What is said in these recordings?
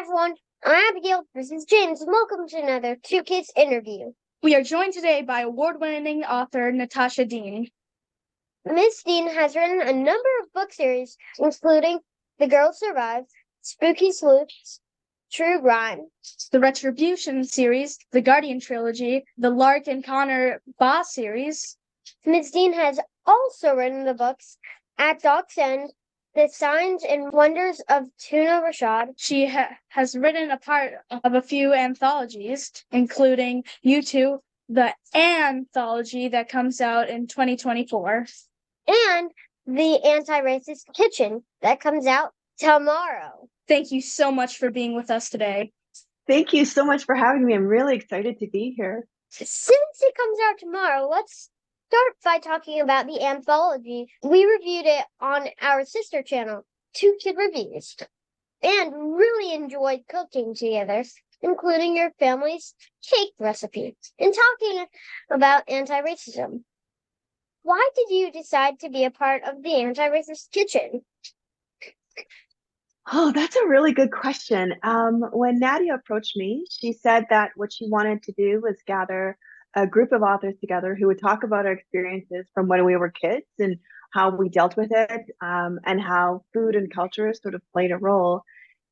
everyone. I'm Abigail. This is James, and welcome to another Two Kids interview. We are joined today by award-winning author Natasha Deen. Miss Deen has written a number of book series, including The Girl Survive, Spooky Sleuths, True Grime, The Retribution series, the Guardian trilogy, the Lark and Connor Boss series. Miss Deen has also written the books At Doc's End, The Signs and Wonders of Tuna Rashad. She has written a part of a few anthologies, including You Two, the anthology that comes out in 2024. And The Anti-Racist Kitchen that comes out tomorrow. Thank you so much for being with us today. Thank you so much for having me. I'm really excited to be here. Since it comes out tomorrow, let's start by talking about the anthology. We reviewed it on our sister channel, Two Kid Reviews, and really enjoyed cooking together, including your family's cake recipe, and talking about anti-racism. Why did you decide to be a part of the Anti-Racist Kitchen? Oh, that's a really good question. When Nadia approached me, she said that what she wanted to do was gather a group of authors together who would talk about our experiences from when we were kids and how we dealt with it, and how food and culture sort of played a role.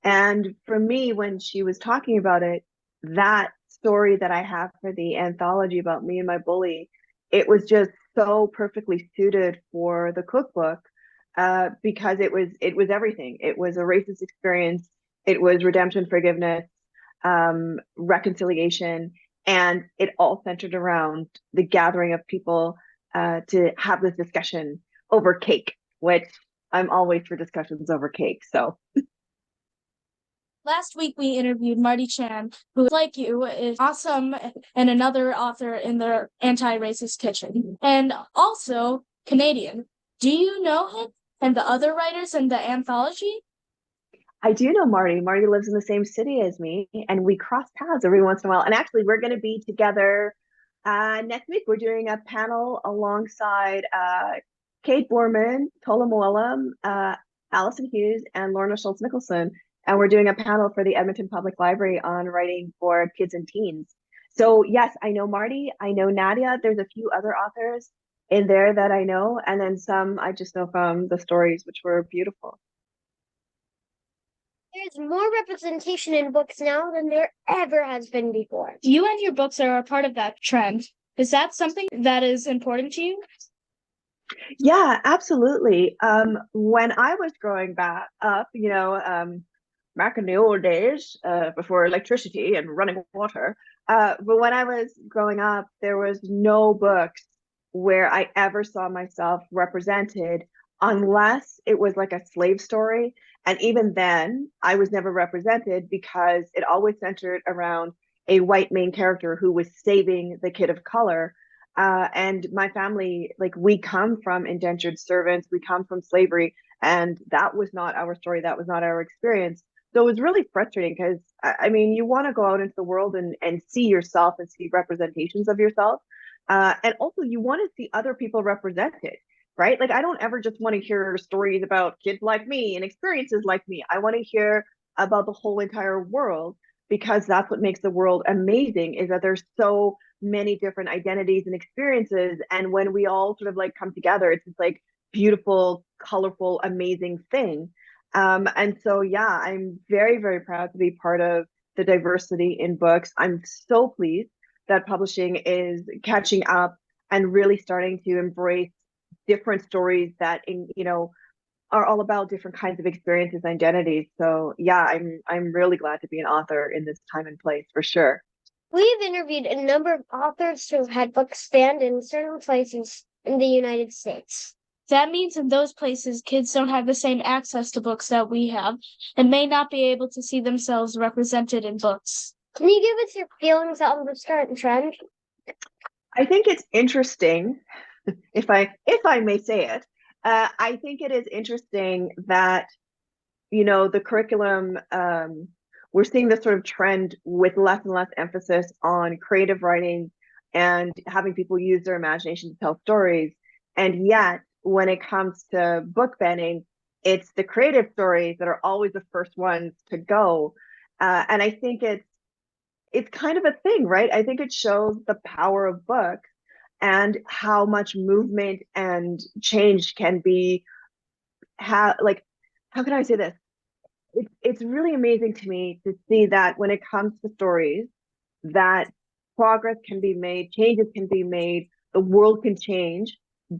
And for me, when she was talking about it, that story that I have for the anthology about me and my bully, it was just so perfectly suited for the cookbook, because it was everything. It was a racist experience. It was redemption, forgiveness, reconciliation, and it all centered around the gathering of people to have this discussion over cake, which I'm always for discussions over cake. So. Last week, we interviewed Marty Chan, who, like you, is awesome and another author in the Anti-Racist Kitchen, and also Canadian. Do you know him and the other writers in the anthology? I do know Marty. Marty lives in the same city as me, and we cross paths every once in a while. And actually, we're going to be together next week. We're doing a panel alongside Kate Borman, Tola Moelim, Allison Hughes, and Lorna Schultz-Nicholson. And we're doing a panel for the Edmonton Public Library on writing for kids and teens. So yes, I know Marty. I know Nadia. There's a few other authors in there that I know, and then some I just know from the stories, which were beautiful. There's more representation in books now than there ever has been before. You and your books are a part of that trend. Is that something that is important to you? Yeah, absolutely. When I was growing back up, back in the old days, before electricity and running water, but when I was growing up, there was no books where I ever saw myself represented unless it was like a slave story. And even then, I was never represented because it always centered around a white main character who was saving the kid of color. And my family, like, we come from indentured servants, we come from slavery, and that was not our story, that was not our experience. So it was really frustrating because, I mean, you want to go out into the world and see yourself and see representations of yourself. And also, you want to see other people represented, right? Like, I don't ever just want to hear stories about kids like me and experiences like me. I want to hear about the whole entire world, because that's what makes the world amazing, is that there's so many different identities and experiences. And when we all sort of like come together, it's this like beautiful, colorful, amazing thing. And so, yeah, I'm very, very proud to be part of the diversity in books. I'm so pleased that publishing is catching up and really starting to embrace different stories that are all about different kinds of experiences and identities. So yeah, I'm really glad to be an author in this time and place, for sure. We've interviewed a number of authors who have had books banned in certain places in the United States. That means in those places, kids don't have the same access to books that we have and may not be able to see themselves represented in books. Can you give us your feelings on this current trend? I think it's interesting, if I may say it. I think it is interesting that the curriculum, we're seeing this sort of trend with less and less emphasis on creative writing and having people use their imagination to tell stories. And yet, when it comes to book banning, it's the creative stories that are always the first ones to go. And I think it's kind of a thing, right? I think it shows the power of books and how much movement and change can be like how can I say this? It's really amazing to me to see that when it comes to stories, that progress can be made, changes can be made, the world can change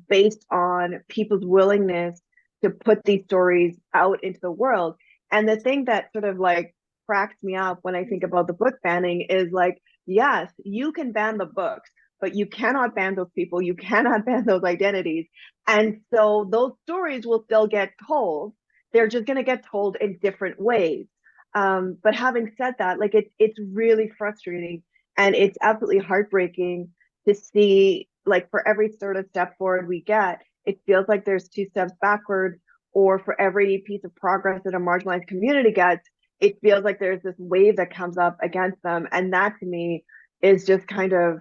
based on people's willingness to put these stories out into the world. And the thing that sort of like cracks me up when I think about the book banning is like, yes, you can ban the books, but you cannot ban those people, you cannot ban those identities. And so those stories will still get told. They're just going to get told in different ways. But having said that, like it's really frustrating and it's absolutely heartbreaking to see like for every sort of step forward we get, it feels like there's two steps backward, or for every piece of progress that a marginalized community gets, it feels like there's this wave that comes up against them. And that to me is just kind of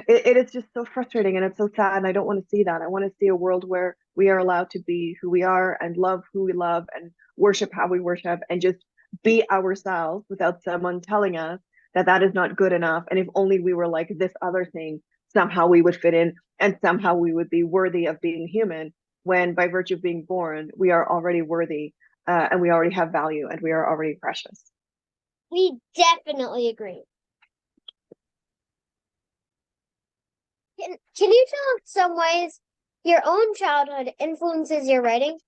it is just so frustrating and it's so sad. And I don't want to see that. I want to see a world where we are allowed to be who we are and love who we love and worship how we worship and just be ourselves without someone telling us that that is not good enough. And if only we were like this other thing, somehow we would fit in and somehow we would be worthy of being human, when by virtue of being born, we are already worthy, and we already have value and we are already precious. We definitely agree. Can you tell in some ways your own childhood influences your writing?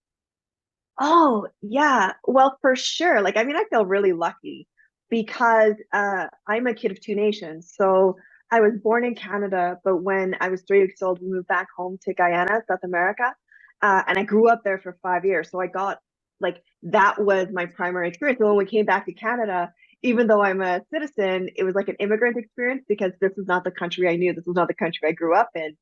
Oh, yeah. Well, for sure. Like, I mean, I feel really lucky because I'm a kid of two nations. So I was born in Canada, but when I was 3 weeks old, we moved back home to Guyana, South America. And I grew up there for 5 years. So I got like that was my primary experience. So when we came back to Canada, even though I'm a citizen, it was like an immigrant experience because this is not the country I knew. This was not the country I grew up in.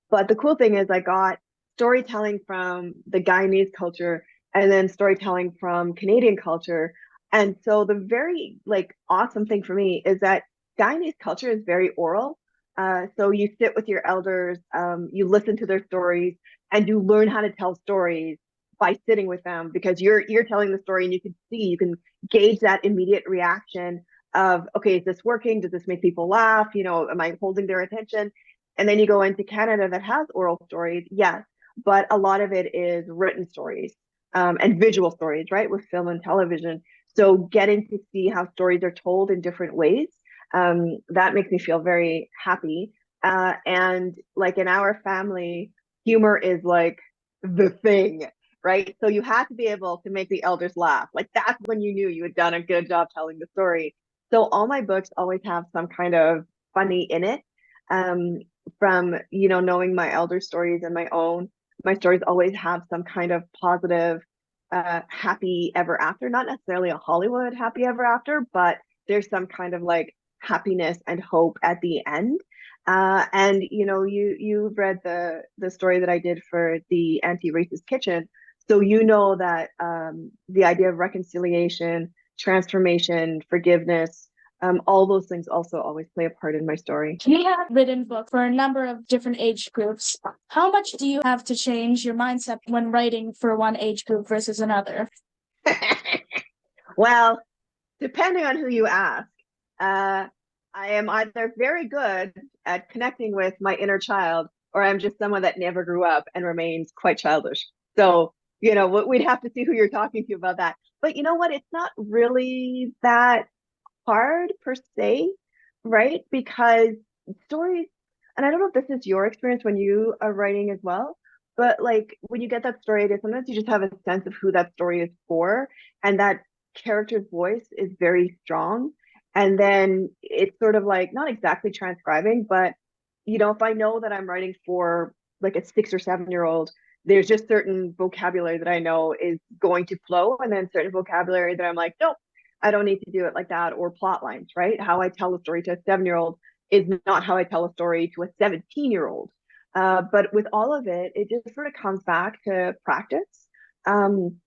But the cool thing is, I got storytelling from the Guyanese culture and then storytelling from Canadian culture. And so the very like awesome thing for me is that Guyanese culture is very oral. So you sit with your elders, you listen to their stories, and you learn how to tell stories by sitting with them because you're telling the story and you can gauge that immediate reaction of, okay, is this working? Does this make people laugh? You know, am I holding their attention? And then you go into Canada that has oral stories, yes, but a lot of it is written stories, and visual stories, right, with film and television. So getting to see how stories are told in different ways, that makes me feel very happy. And like in our family, humor is like the thing, right? So you had to be able to make the elders laugh. Like that's when you knew you had done a good job telling the story. So all my books always have some kind of funny in it. Um, from knowing my elder stories and my own, my stories always have some kind of positive, happy ever after. Not necessarily a Hollywood happy ever after, but there's some kind of like happiness and hope at the end. And you've read the story that I did for the anti-racist kitchen, so you know that the idea of reconciliation, transformation, forgiveness, all those things also always play a part in my story. You have written books for a number of different age groups. How much do you have to change your mindset when writing for one age group versus another? Well, depending on who you ask, I am either very good at connecting with my inner child, or I'm just someone that never grew up and remains quite childish. So, we'd have to see who you're talking to about that. But you know what? It's not really that hard per se, right? Because stories, and I don't know if this is your experience when you are writing as well, but like when you get that story idea, sometimes you just have a sense of who that story is for, and that character's voice is very strong. And then it's sort of like not exactly transcribing, but if I know that I'm writing for like a 6 or 7 year old, there's just certain vocabulary that I know is going to flow, and then certain vocabulary that I'm like, nope, I don't need to do it like that, or plot lines, right? How I tell a story to a 7 year old is not how I tell a story to a 17-year-old. But with all of it, it just sort of comes back to practice. Um,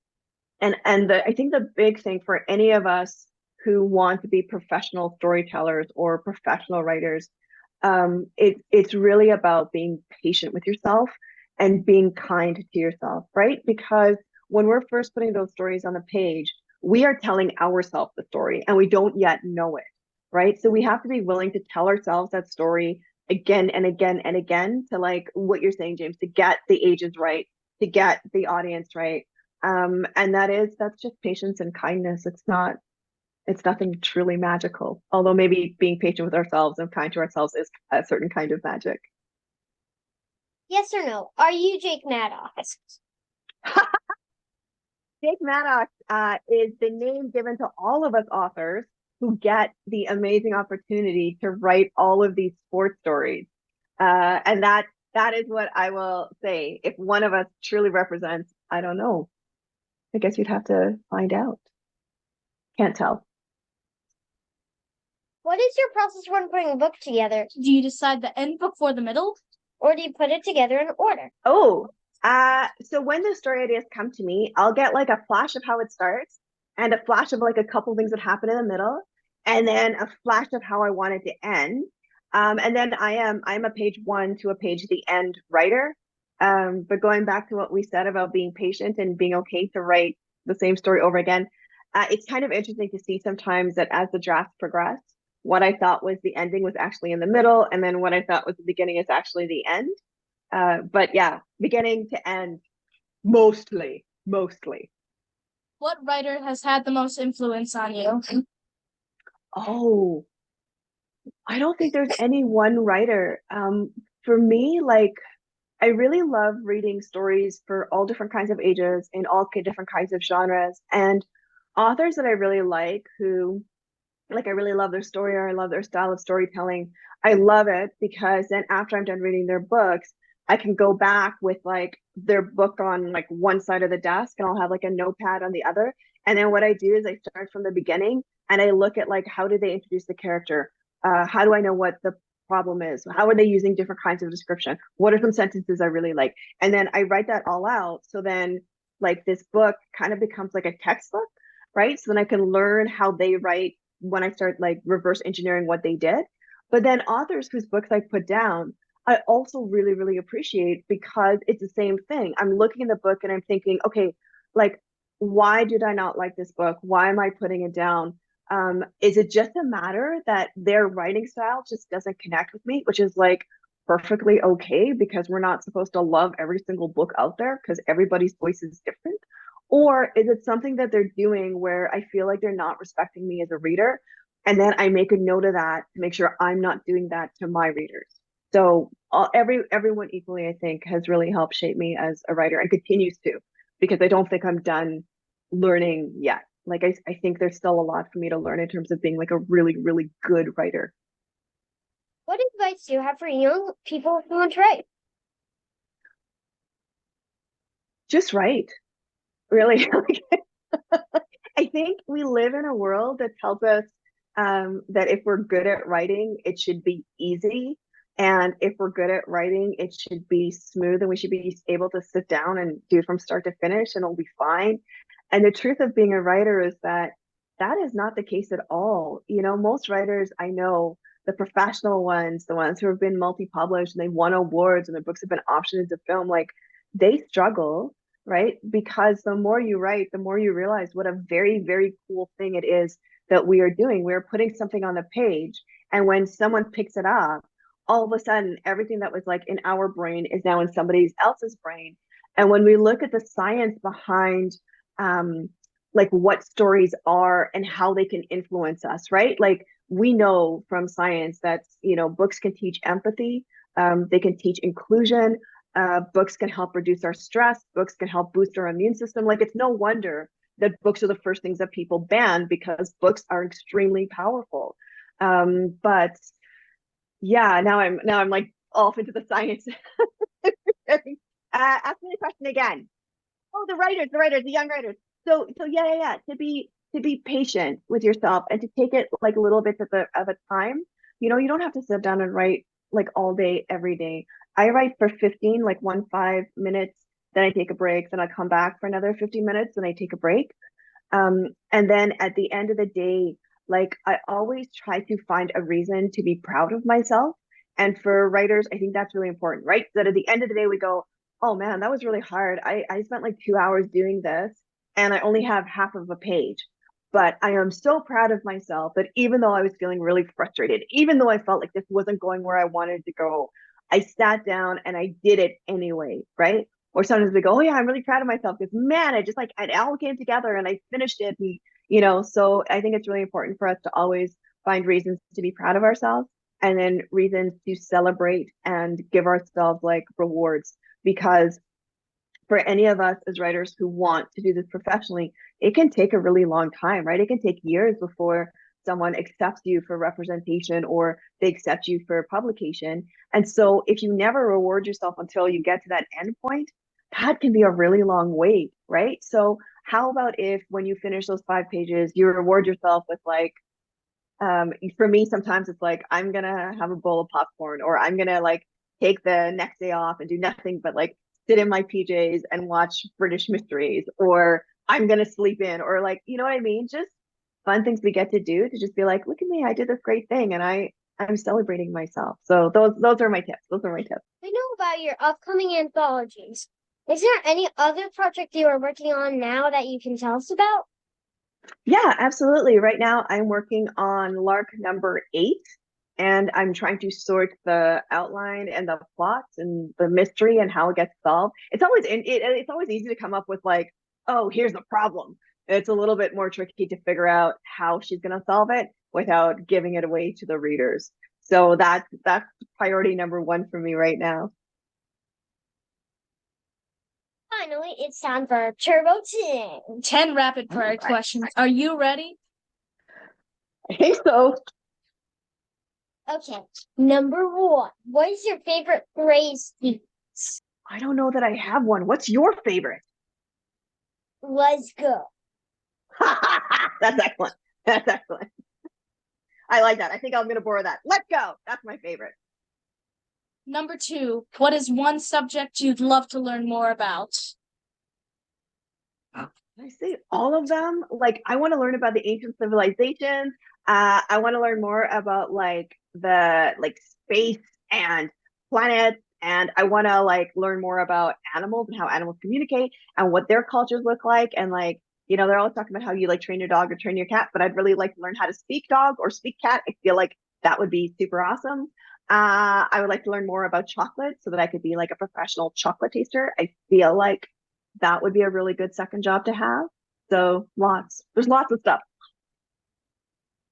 and I think the big thing for any of us who want to be professional storytellers or professional writers, it's really about being patient with yourself and being kind to yourself, right? Because when we're first putting those stories on the page, we are telling ourselves the story and we don't yet know it, right? So we have to be willing to tell ourselves that story again and again and again to, like what you're saying, James, to get the ages right, to get the audience right. And that's just patience and kindness. It's nothing truly magical. Although maybe being patient with ourselves and kind to ourselves is a certain kind of magic. Yes or no? Are you Jake Maddox? Jake Maddox is the name given to all of us authors who get the amazing opportunity to write all of these sports stories. And that is what I will say. If one of us truly represents, I don't know. I guess you'd have to find out. Can't tell. What is your process when putting a book together? Do you decide the end before the middle? Or do you put it together in order? Oh, so when the story ideas come to me, I'll get like a flash of how it starts and a flash of like a couple things that happen in the middle, and then a flash of how I want it to end. And then I'm a page one to a page the end writer. But going back to what we said about being patient and being okay to write the same story over again, it's kind of interesting to see sometimes that as the drafts progress, what I thought was the ending was actually in the middle, and then what I thought was the beginning is actually the end. But yeah, beginning to end, mostly. What writer has had the most influence on you? Oh, I don't think there's any one writer. For me, like I really love reading stories for all different kinds of ages in all different kinds of genres, and authors that I really like who like I really love their story or I love their style of storytelling. I love it because then after I'm done reading their books, I can go back with like their book on like one side of the desk and I'll have like a notepad on the other. And then what I do is I start from the beginning and I look at like how did they introduce the character? How do I know what the problem is? How are they using different kinds of description? What are some sentences I really like? And then I write that all out. So then like this book kind of becomes like a textbook, right? So then I can learn how they write when I start like reverse engineering what they did. But then authors whose books I put down, I also really, really appreciate because it's the same thing. I'm looking in the book and I'm thinking, okay, like, why did I not like this book? Why am I putting it down? Is it just a matter that their writing style just doesn't connect with me, which is like perfectly okay because we're not supposed to love every single book out there because everybody's voice is different? Or is it something that they're doing where I feel like they're not respecting me as a reader? And then I make a note of that to make sure I'm not doing that to my readers. So everyone equally, I think, has really helped shape me as a writer and continues to, because I don't think I'm done learning yet. Like I think there's still a lot for me to learn in terms of being like a really, really good writer. What advice do you have for young people who want to write? Just write, really. I think we live in a world that tells us that if we're good at writing, it should be easy. And if we're good at writing, it should be smooth and we should be able to sit down and do it from start to finish and it'll be fine. And the truth of being a writer is that that is not the case at all. You know, most writers I know, the professional ones, the ones who have been multi-published and they've won awards and their books have been optioned into film, like they struggle, right? Because the more you write, the more you realize what a very, very cool thing it is that we are doing. We're putting something on the page. And when someone picks it up, all of a sudden, everything that was like in our brain is now in somebody else's brain. And when we look at the science behind like what stories are and how they can influence us, right? Like we know from science that, you know, books can teach empathy, they can teach inclusion, books can help reduce our stress, books can help boost our immune system. Like it's no wonder that books are the first things that people ban because books are extremely powerful. But yeah, now I'm like off into the science. Ask me the question again. Oh, the writers, the young writers. So yeah. To be patient with yourself and to take it like little bits of a time. You know, you don't have to sit down and write like all day, every day. I write for 15, like 5 minutes, then I take a break, then I come back for another 15 minutes, then I take a break. And then at the end of the day, like I always try to find a reason to be proud of myself. And for writers, I think that's really important, right? That at the end of the day, we go, oh man, that was really hard. I spent like 2 hours doing this and I only have half of a page. But I am so proud of myself that even though I was feeling really frustrated, even though I felt like this wasn't going where I wanted to go, I sat down and I did it anyway, right? Or sometimes we go, oh yeah, I'm really proud of myself because man, I just like it all came together and I finished it. And so I think it's really important for us to always find reasons to be proud of ourselves and then reasons to celebrate and give ourselves like rewards. Because for any of us as writers who want to do this professionally, it can take a really long time, right? It can take years before someone accepts you for representation or they accept you for publication. And so if you never reward yourself until you get to that end point, that can be a really long wait, right? So how about if when you finish those 5 pages, you reward yourself with like, for me, sometimes it's like, I'm gonna have a bowl of popcorn or I'm gonna like take the next day off and do nothing but like sit in my PJs and watch British mysteries, or I'm gonna sleep in, or like, you know what I mean? Just fun things we get to do to just be like, look at me, I did this great thing and I'm celebrating myself. So those are my tips. Those are my tips. We know about your upcoming anthologies. Is there any other project you are working on now that you can tell us about? Yeah, absolutely. Right now I'm working on Lark number 8 and I'm trying to sort the outline and the plots and the mystery and how it gets solved. It's always easy to come up with like, oh, here's the problem. It's a little bit more tricky to figure out how she's going to solve it without giving it away to the readers. So that's priority number 1 for me right now. Finally, it's time for Turbo 10. 10 rapid fire questions. Are you ready? I think so. Okay, number 1. What is your favorite phrase? I don't know that I have one. What's your favorite? Let's go. That's excellent. That's excellent. I like that. I think I'm going to borrow that. Let's go. That's my favorite. Number 2, what is one subject you'd love to learn more about? I say all of them. Like, I want to learn about the ancient civilizations. I want to learn more about like the like space and planets, and I want to like learn more about animals and how animals communicate and what their cultures look like. And like, they're always talking about how you like train your dog or train your cat, but I'd really like to learn how to speak dog or speak cat. I feel like that would be super awesome. I would like to learn more about chocolate so that I could be like a professional chocolate taster. I feel like that would be a really good second job to have. So there's lots of stuff.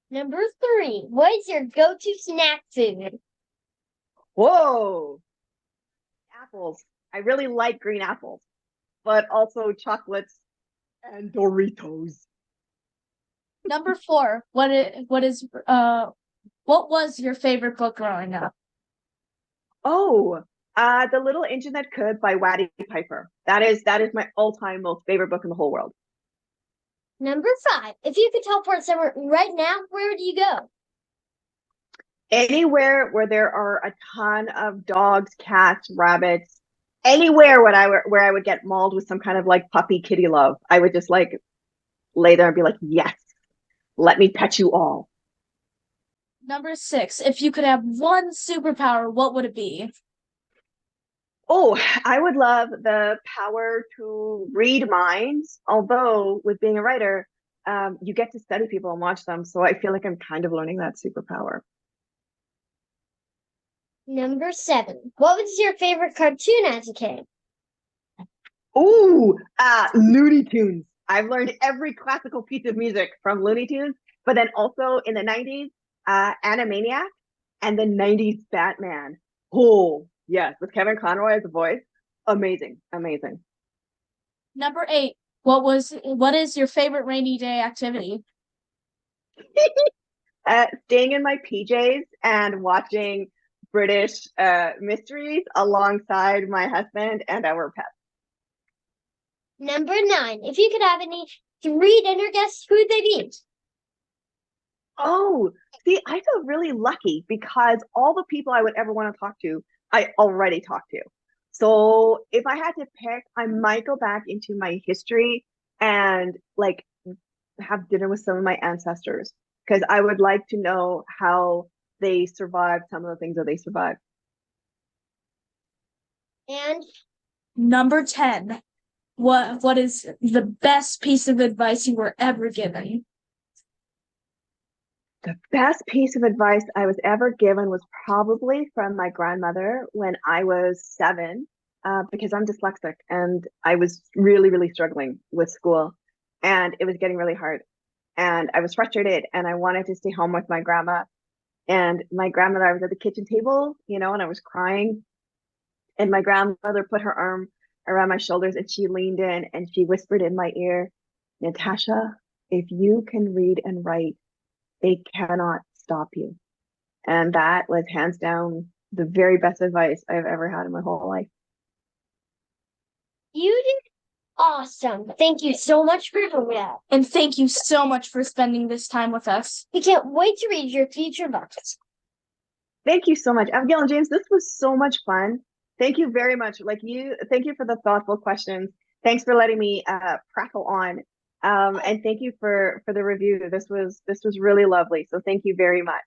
Number 3. What is your go-to snack food? Whoa, apples. I really like green apples, but also chocolates and Doritos. Number 4, what was your favorite book growing up? Oh, The Little Engine That Could by Waddy Piper. That is my all-time most favorite book in the whole world. Number 5. If you could teleport somewhere right now, where would you go? Anywhere where there are a ton of dogs, cats, rabbits, anywhere where I would get mauled with some kind of like puppy kitty love. I would just like lay there and be like, yes, let me pet you all. Number 6, if you could have one superpower, what would it be? Oh, I would love the power to read minds. Although with being a writer, you get to study people and watch them. So I feel like I'm kind of learning that superpower. Number 7. What was your favorite cartoon as a kid? Ooh, Looney Tunes. I've learned every classical piece of music from Looney Tunes, but then also in the 90s, Animaniac and the 90s Batman. Oh, yes, with Kevin Conroy as the voice. Amazing, amazing. Number 8, what is your favorite rainy day activity? Staying in my PJs and watching British mysteries alongside my husband and our pets. Number 9. If you could have any 3 dinner guests, who would they be? Oh, see, I feel really lucky because all the people I would ever want to talk to, I already talked to. So if I had to pick, I might go back into my history and like have dinner with some of my ancestors because I would like to know how they survived some of the things that they survived. And Number 10, what is the best piece of advice you were ever given? The best piece of advice I was ever given was probably from my grandmother when I was 7, because I'm dyslexic and I was really, really struggling with school and it was getting really hard. And I was frustrated and I wanted to stay home with my grandma. And my grandmother, I was at the kitchen table, and I was crying. And my grandmother put her arm around my shoulders and she leaned in and she whispered in my ear, Natasha, if you can read and write, they cannot stop you. And that was hands down the very best advice I've ever had in my whole life. You did awesome. Thank you so much for doing that. And thank you so much for spending this time with us. We can't wait to read your future books. Thank you so much, Abigail and James. This was so much fun. Thank you very much. Thank you for the thoughtful questions. Thanks for letting me prattle on. And thank you for the review. This was really lovely. So thank you very much.